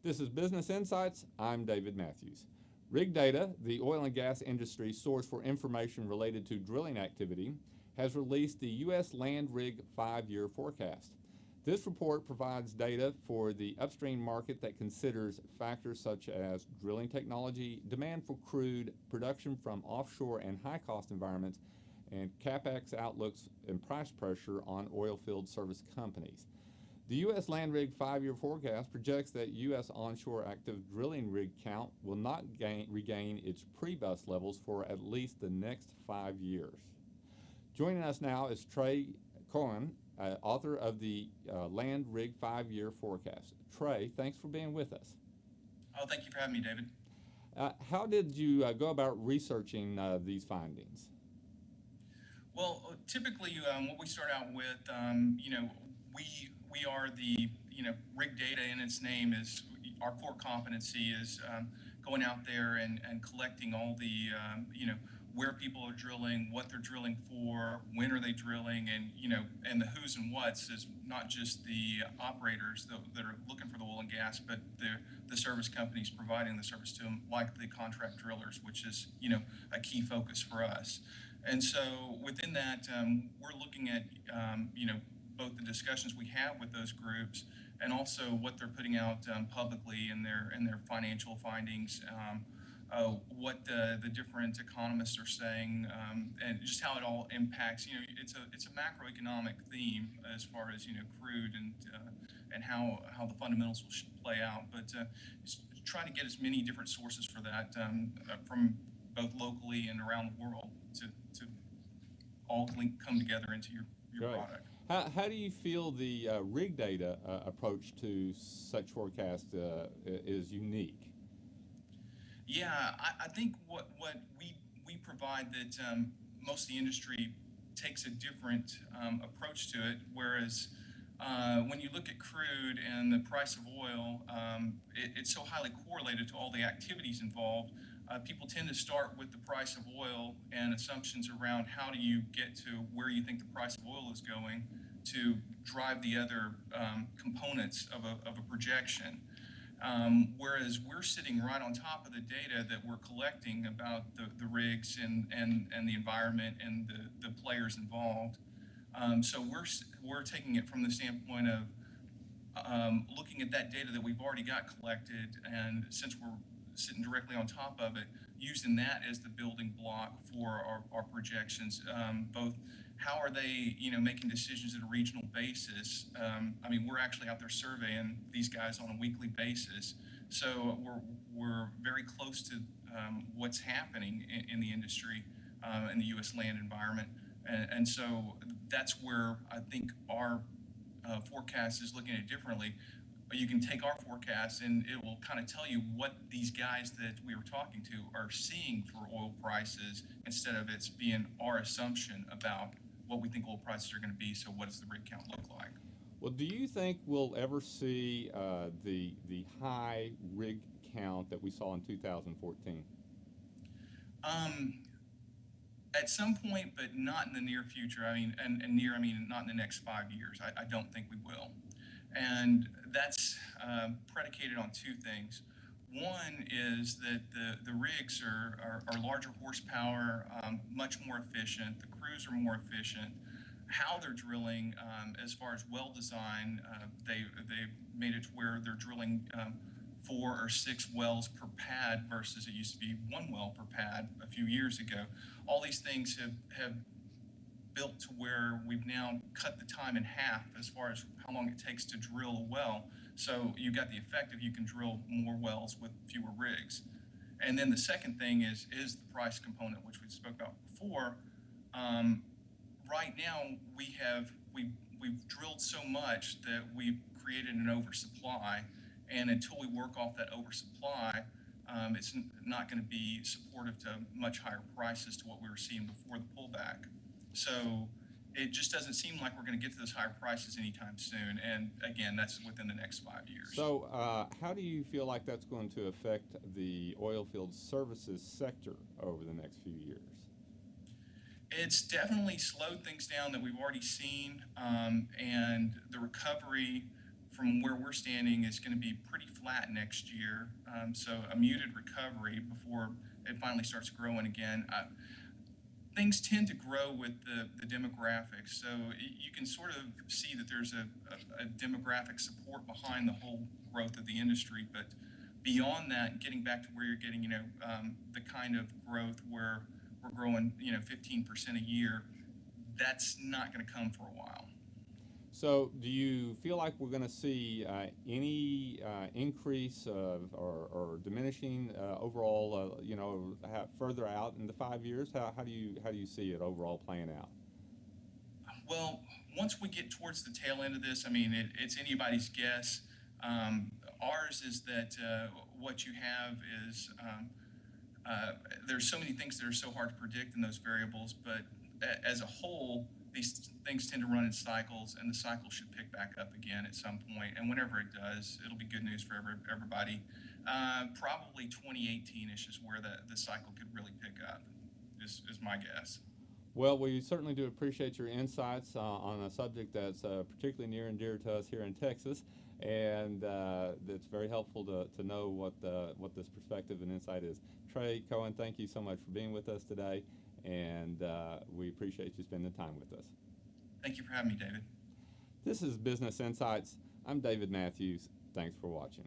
This is Business Insights. I'm David Matthews. Rig Data, the oil and gas industry source for information related to drilling activity, has released the U.S. Land Rig 5-year forecast. This report provides data for the upstream market that considers factors such as drilling technology, demand for crude, production from offshore and high-cost environments, and CapEx outlooks and price pressure on oil field service companies. The U.S. Land Rig 5-year forecast projects that U.S. onshore active drilling rig count will not regain its pre-bust levels for at least the next 5 years. Joining us now is Trey Cowan, author of the Land Rig 5-year forecast. Trey, thanks for being with us. Oh, thank you for having me, David. How did you go about researching these findings? Well, typically, what we start out with, we are the, rig data in its name is our core competency is going out there and collecting all the, where people are drilling, what they're drilling for, when are they drilling, and the who's and what's is not just the operators that are looking for the oil and gas, but the service companies providing the service to them, like the contract drillers, which is, a key focus for us. And so within that, we're looking at, both the discussions we have with those groups and also what they're putting out publicly in their financial findings, what the different economists are saying, and just how it all impacts. It's a macroeconomic theme as far as crude and how the fundamentals will play out. But trying to get as many different sources for that from both locally and around the world to all come together into your Right. product. How do you feel the rig data approach to such forecast is unique? Yeah, I think what we provide that most of the industry takes a different approach to it, whereas when you look at crude and the price of oil, it's so highly correlated to all the activities involved. People tend to start with the price of oil and assumptions around how do you get to where you think the price of oil is going to drive the other components of a projection. Whereas we're sitting right on top of the data that we're collecting about the rigs and the environment and the players involved. So we're taking it from the standpoint of looking at that data that we've already got collected, and since we're sitting directly on top of it, using that as the building block for our projections. Both how are they, making decisions at a regional basis? We're actually out there surveying these guys on a weekly basis, so we're very close to what's happening in the industry, in the U.S. land environment, and so that's where I think our forecast is looking at it differently. You can take our forecast and it will kind of tell you what these guys that we were talking to are seeing for oil prices instead of it's being our assumption about what we think oil prices are going to be. So what does the rig count look like? Well, do you think we'll ever see the high rig count that we saw in 2014? At some point, but not in the near future. Not in the next 5 years. I don't think we will. And that's predicated on two things. One is that the rigs are larger horsepower, much more efficient. The crews are more efficient. How they're drilling, as far as well design, they've made it to where they're drilling 4 or 6 wells per pad versus it used to be 1 well per pad a few years ago. All these things have built to where we've now cut the time in half as far as how long it takes to drill a well. So you got the effect of you can drill more wells with fewer rigs. And then the second thing is the price component, which we spoke about before. Right now we've drilled so much that we've created an oversupply, and until we work off that oversupply, it's not going to be supportive to much higher prices to what we were seeing before the pullback. So it just doesn't seem like we're going to get to those higher prices anytime soon. And again, that's within the next 5 years. So how do you feel like that's going to affect the oil field services sector over the next few years? It's definitely slowed things down that we've already seen, and the recovery from where we're standing, is going to be pretty flat next year. So a muted recovery before it finally starts growing again. Things tend to grow with the demographics. So you can sort of see that there's a demographic support behind the whole growth of the industry. But beyond that, getting back to where you're getting, the kind of growth where we're growing, 15% a year, that's not going to come for a while. So, do you feel like we're going to see any increase or diminishing overall? Further out in the 5 years, how do you see it overall playing out? Well, once we get towards the tail end of this, I mean, it's anybody's guess. Ours is that what you have is there's so many things that are so hard to predict in those variables, but as a whole, these things tend to run in cycles, and the cycle should pick back up again at some point. And whenever it does, it'll be good news for everybody. Probably 2018-ish is where the cycle could really pick up, is my guess. Well, we certainly do appreciate your insights on a subject that's particularly near and dear to us here in Texas, and it's very helpful to know what this perspective and insight is. Trey Cowan, thank you so much for being with us today, and we appreciate you spending time with us. Thank you for having me, David. This is Business Insights. I'm David Matthews. Thanks for watching.